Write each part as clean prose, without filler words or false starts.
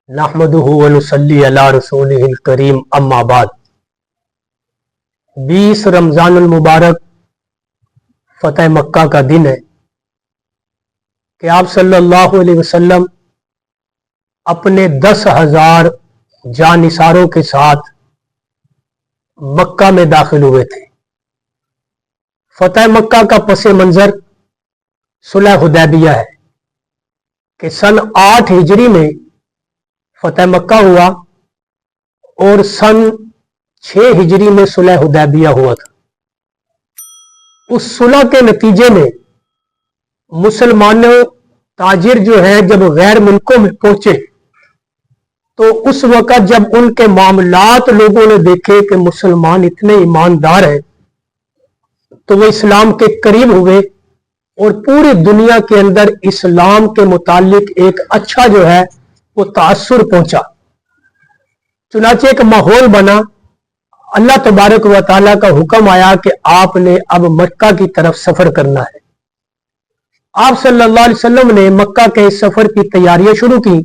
نحمدہ و نصلی علی رسولہ الکریم، اما بعد۔ 20 رمضان المبارک فتح مکہ کا دن ہے کہ آپ صلی اللہ علیہ وسلم اپنے 10,000 جانثاروں کے ساتھ مکہ میں داخل ہوئے تھے۔ فتح مکہ کا پس منظر صلح حدیبیہ ہے کہ سن 8 ہجری میں فتح مکہ ہوا اور سن 6 ہجری میں صلح حدیبیہ ہوا تھا۔ اس صلح کے نتیجے میں مسلمانوں تاجر جو ہیں جب غیر ملکوں میں پہنچے تو اس وقت جب ان کے معاملات لوگوں نے دیکھے کہ مسلمان اتنے ایماندار ہیں تو وہ اسلام کے قریب ہوئے اور پوری دنیا کے اندر اسلام کے متعلق ایک اچھا جو ہے وہ تاثر پہنچا۔ چنانچہ ایک ماحول بنا، اللہ تبارک و تعالیٰ کا حکم آیا کہ آپ نے اب مکہ کی طرف سفر کرنا ہے۔ آپ صلی اللہ علیہ وسلم نے مکہ کے اس سفر کی تیاریاں شروع کی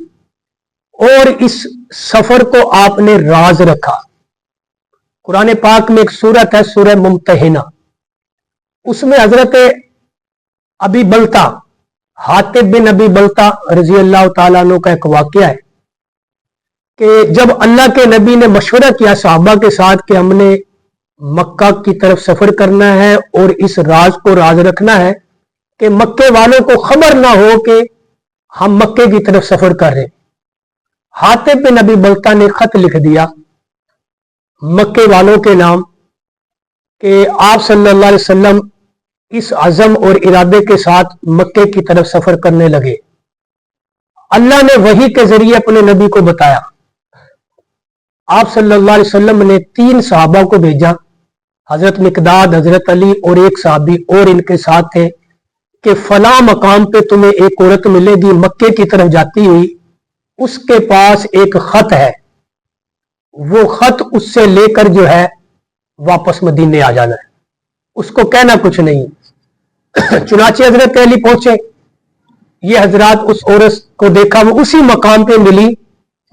اور اس سفر کو آپ نے راز رکھا۔ قرآن پاک میں ایک سورت ہے سورہ ممتحنہ، اس میں حضرت ابی بلتا، حاطب بن ابی بلتا رضی اللہ تعالیٰ عنہ کا ایک واقعہ ہے کہ جب اللہ کے نبی نے مشورہ کیا صحابہ کے ساتھ کہ ہم نے مکہ کی طرف سفر کرنا ہے اور اس راز کو راز رکھنا ہے کہ مکے والوں کو خبر نہ ہو کہ ہم مکے کی طرف سفر کر رہے ہیں، حاطب بن ابی بلتا نے خط لکھ دیا مکے والوں کے نام کہ آپ صلی اللہ علیہ وسلم اس عزم اور ارادے کے ساتھ مکے کی طرف سفر کرنے لگے۔ اللہ نے وحی کے ذریعے اپنے نبی کو بتایا۔ آپ صلی اللہ علیہ وسلم نے 3 صحابہ کو بھیجا، حضرت مقداد، حضرت علی اور ایک صحابی اور ان کے ساتھ تھے کہ فلاں مقام پہ تمہیں ایک عورت ملے گی مکے کی طرف جاتی ہوئی، اس کے پاس ایک خط ہے، وہ خط اس سے لے کر جو ہے واپس مدینے آ جانا ہے، اس کو کہنا کچھ نہیں۔ چنانچہ حضرت علی پہنچے، یہ حضرات اس عورت کو دیکھا، وہ اسی مقام پہ ملی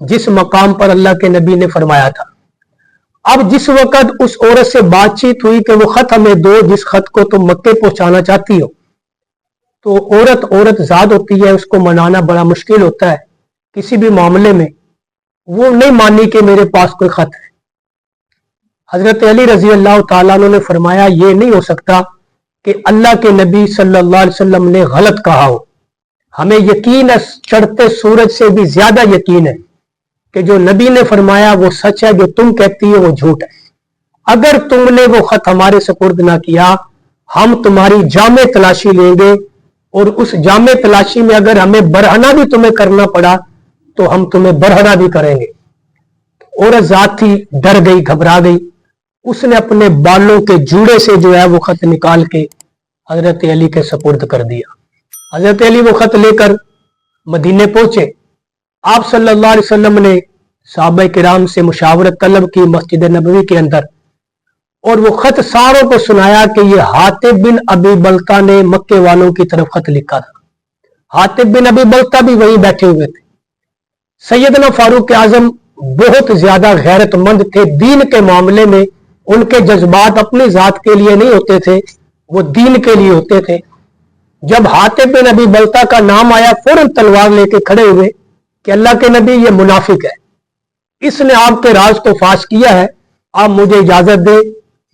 جس مقام پر اللہ کے نبی نے فرمایا تھا۔ اب جس وقت اس عورت سے بات چیت ہوئی کہ وہ خط ہمیں دو جس خط کو تم مکے پہنچانا چاہتی ہو، تو عورت ذات ہوتی ہے، اس کو منانا بڑا مشکل ہوتا ہے کسی بھی معاملے میں، وہ نہیں مانی کہ میرے پاس کوئی خط ہے۔ حضرت علی رضی اللہ تعالیٰ عنہ نے فرمایا یہ نہیں ہو سکتا کہ اللہ کے نبی صلی اللہ علیہ وسلم نے غلط کہا ہو، ہمیں یقین ہے، چڑھتے سورج سے بھی زیادہ یقین ہے کہ جو نبی نے فرمایا وہ سچ ہے، جو تم کہتی ہو وہ جھوٹ ہے۔ اگر تم نے وہ خط ہمارے سپرد نہ کیا، ہم تمہاری جامع تلاشی لیں گے اور اس جامع تلاشی میں اگر ہمیں برہنہ بھی تمہیں کرنا پڑا تو ہم تمہیں برہنہ بھی کریں گے۔ عورت ذات تھی، ڈر گئی، گھبرا گئی، اس نے اپنے بالوں کے جوڑے سے جو ہے وہ خط نکال کے حضرت علی کے سپرد کر دیا۔ حضرت علی وہ خط لے کر مدینے پہنچے۔ آپ صلی اللہ علیہ وسلم نے صحابہ کرام سے مشاورت طلب کی مسجد نبوی کے اندر، اور وہ خط ساروں کو سنایا کہ یہ حاطب بن ابی بلتا نے مکے والوں کی طرف خط لکھا تھا۔ حاطب بن ابی بلتا بھی وہیں بیٹھے ہوئے تھے۔ سیدنا فاروق اعظم بہت زیادہ غیرت مند تھے، دین کے معاملے میں ان کے جذبات اپنی ذات کے لیے نہیں ہوتے تھے، وہ دین کے لیے ہوتے تھے۔ جب حاطب بن ابی بلتا کا نام آیا فوراً تلوار لے کے کھڑے ہوئے کہ اللہ کے نبی یہ منافق ہے، اس نے آپ کے راز کو فاش کیا ہے، آپ مجھے اجازت دے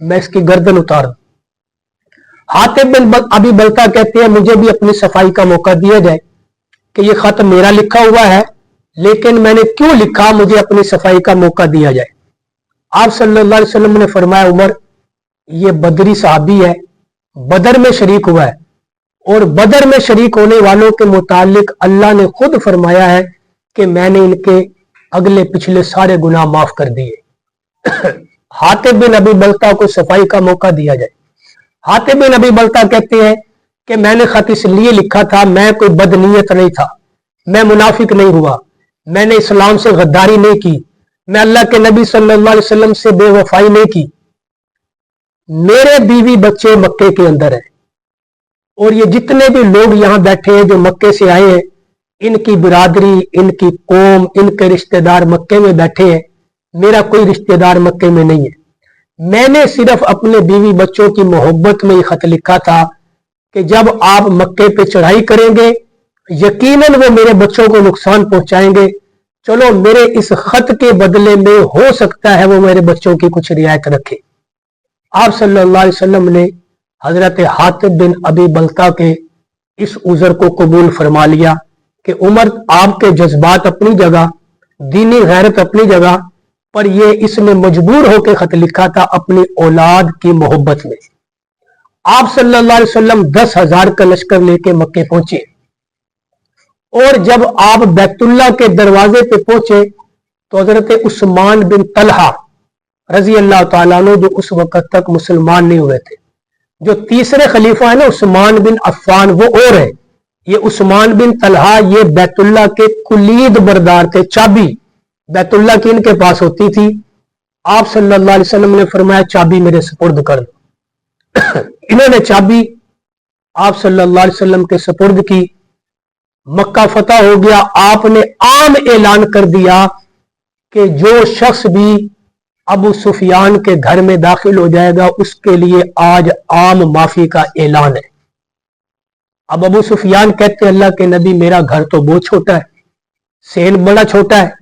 میں اس کی گردن اتار دوں۔ حاطب بن ابی بلتا کہتے ہیں مجھے بھی اپنی صفائی کا موقع دیا جائے کہ یہ خط میرا لکھا ہوا ہے لیکن میں نے کیوں لکھا، مجھے اپنی صفائی کا موقع دیا جائے۔ آپ صلی اللہ علیہ وسلم نے فرمایا عمر یہ بدری صحابی ہے، بدر میں شریک ہوا ہے، اور بدر میں شریک ہونے والوں کے متعلق اللہ نے خود فرمایا ہے کہ میں نے ان کے اگلے پچھلے سارے گناہ معاف کر دیے۔ حاطب بن ابی بلتا کو صفائی کا موقع دیا جائے۔ حاطب بن ابی بلتا کہتے ہیں کہ میں نے خط اس لیے لکھا تھا، میں کوئی بدنیت نہیں تھا، میں منافق نہیں ہوا، میں نے اسلام سے غداری نہیں کی، میں اللہ کے نبی صلی اللہ علیہ وسلم سے بے وفائی نہیں کی، میرے بیوی بچے مکے کے اندر ہیں और ये जितने भी लोग यहाँ बैठे हैं जो मक्के से आए हैं, इनकी बिरादरी, इनकी कौम, इनके रिश्तेदार मक्के में बैठे हैं। मेरा कोई रिश्तेदार मक्के में नहीं है। मैंने सिर्फ अपने बीवी बच्चों की मोहब्बत में ये खत लिखा था कि जब आप मक्के पे चढ़ाई करेंगे यकीनन वो मेरे बच्चों को नुकसान पहुंचाएंगे। चलो मेरे इस खत के बदले में हो सकता है वो मेरे बच्चों की कुछ रियायत रखे। आप सल्लल्लाहु अलैहि वसल्लम ने हजरत हातिब बिन अबी बल्ता के इस उज़र को कबूल फरमा लिया कि उमर, आपके जज्बात अपनी जगह, दीनी गैरत अपनी जगह, पर ये इसने मजबूर होकर खत लिखा था अपनी औलाद की मोहब्बत में। आप सल्लल्लाहु अलैहि वसल्लम 10,000 का लश्कर लेके मक्के पहुंचे और जब आप बैतुल्ला के दरवाजे पे पहुंचे तो हजरत उस्मान बिन तलहा रजी अल्लाह ताला अन्हु, जो उस वक्त तक मुसलमान नहीं हुए थे, जो तीसरे खलीफा है ना उस्मान बिन अफ़्फ़ान, वो और है। ये उस्मान बिन तलहा ये बैतुल्ला के कुलीद बरदार थे, चाबी बैतुल्ला की इनके पास होती थी। आप सल्लल्लाहु अलैहि वसल्लम ने फरमाया चाबी मेरे सुपुर्द कर दो। इन्होंने चाबी आप सल्लल्लाहु अलैहि वसल्लम के सुपुर्द की। मक्का फतह हो गया। आपने आम ऐलान कर दिया कि जो शख्स भी अबू सुफियान के घर में दाखिल हो जाएगा उसके लिए आज आम माफी का ऐलान है। अब अबू सुफियान कहते हैं अल्लाह के नबी, मेरा घर तो बहुत छोटा है, सेन बड़ा छोटा है,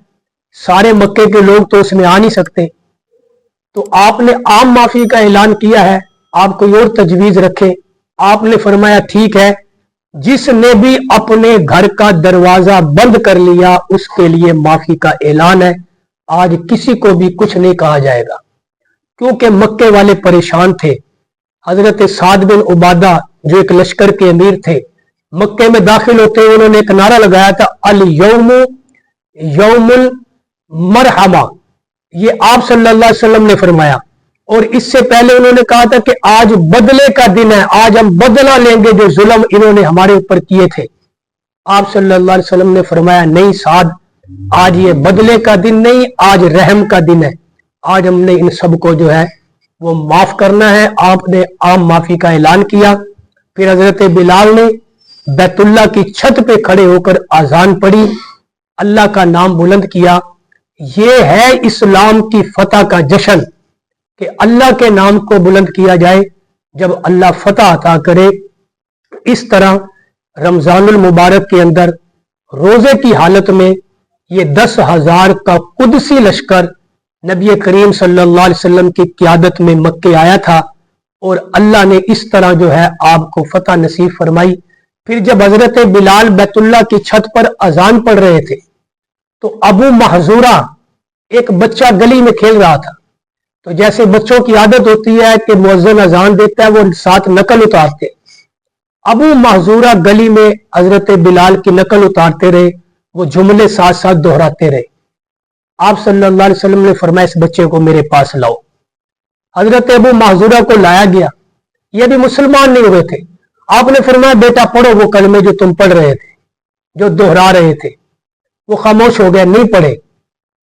सारे मक्के के लोग तो उसमें आ नहीं सकते, तो आपने आम माफी का ऐलान किया है, आप कोई और तजवीज रखें। आपने फरमाया ठीक है, जिसने भी अपने घर का दरवाजा बंद कर लिया उसके लिए माफी का ऐलान है। आज किसी को भी कुछ नहीं कहा जाएगा, क्योंकि मक्के वाले परेशान थे। हजरत साद बिन उबादा जो एक लश्कर के अमीर थे, मक्के में दाखिल होते हुए उन्होंने एक नारा लगाया था, अल यौमु यौमुल मरहमा। ये आप सल्लल्लाहु अलैहि वसल्लम ने फरमाया। और इससे पहले उन्होंने कहा था कि आज बदले का दिन है, आज हम बदला लेंगे जो जुल्म इन्होंने हमारे ऊपर किए थे। आप सल्लल्लाहु अलैहि वसल्लम ने फरमाया, नहीं साद, आज ये बदले का दिन नहीं, आज रहम का दिन है। आज हमने इन सबको जो है वो माफ करना है। आपने आम माफी का ऐलान किया। फिर हजरत बिलाल ने बैतुल्ला की छत पे खड़े होकर आजान पढ़ी, अल्लाह का नाम बुलंद किया। ये है इस्लाम की फतह का जश्न कि अल्लाह के नाम को बुलंद किया जाए जब अल्लाह फतह अता करे। इस तरह रमजानुल मुबारक के अंदर रोजे की हालत में ये 10,000 का कुदसी लश्कर नबी करीम सल्लल्लाहु अलैहि वसल्लम की क़ियादत में मक्के आया था और अल्लाह ने इस तरह जो है आपको फतह नसीब फरमाई। फिर जब हजरत बिलाल बैतुल्ला की छत पर अजान पढ़ रहे थे तो अबू महजूरा एक बच्चा गली में खेल रहा था। तो जैसे बच्चों की आदत होती है कि मुअज्जिन अजान देता है वो साथ नकल उतारते, अबू महजूरा गली में हजरत बिलाल की नकल उतारते रहे, वो जुमले साथ साथ दोहराते रहे। आप सल्लल्लाहु अलैहि वसल्लम ने फरमाया इस बच्चे को मेरे पास लाओ। हजरत अबू महजूरा को लाया गया, ये भी मुसलमान नहीं हुए थे। आपने फरमाया बेटा पढ़ो वो कलमे जो तुम पढ़ रहे थे, जो दोहरा रहे थे। वो खामोश हो गया, नहीं पढ़े।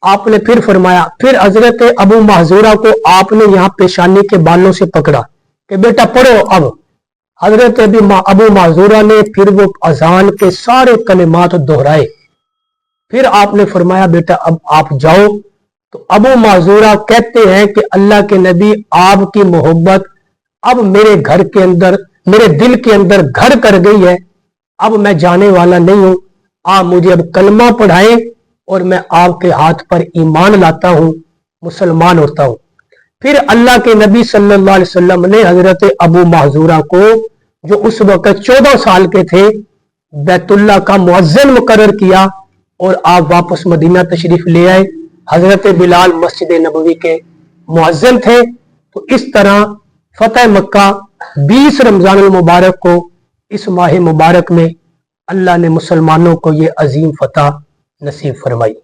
आपने फिर फरमाया, फिर हजरत अबू महजूरा को आपने यहाँ पेशानी के बालों से पकड़ा कि बेटा पढ़ो। अब हजरत अबू महजूरा ने फिर वो अजान के सारे कलिमात दोहराए। फिर आपने फरमाया बेटा अब आप जाओ। तो अबू महजूरा कहते हैं कि अल्लाह के नबी, आपकी मोहब्बत अब मेरे घर के अंदर, मेरे दिल के अंदर घर कर गई है। अब मैं जाने वाला नहीं हूं, आप मुझे अब कलमा पढ़ाएं और मैं आपके हाथ पर ईमान लाता हूं, मुसलमान होता हूं। फिर अल्लाह के नबी सल्लल्लाहु अलैहि वसल्लम ने हजरत अबू महजूरा को, जो उस वक्त 14 साल के थे, बैतुल्ला का मुअज्जिन मुकर्रर किया और आप वापस मदीना तशरीफ ले आए। हजरत बिलाल मस्जिद नबवी के मुअज्जिन थे। तो इस तरह फतह मक्का 20 रमजानुल मुबारक को, इस माह मुबारक में अल्लाह ने मुसलमानों को ये अजीम फतह नसीब फरमाई।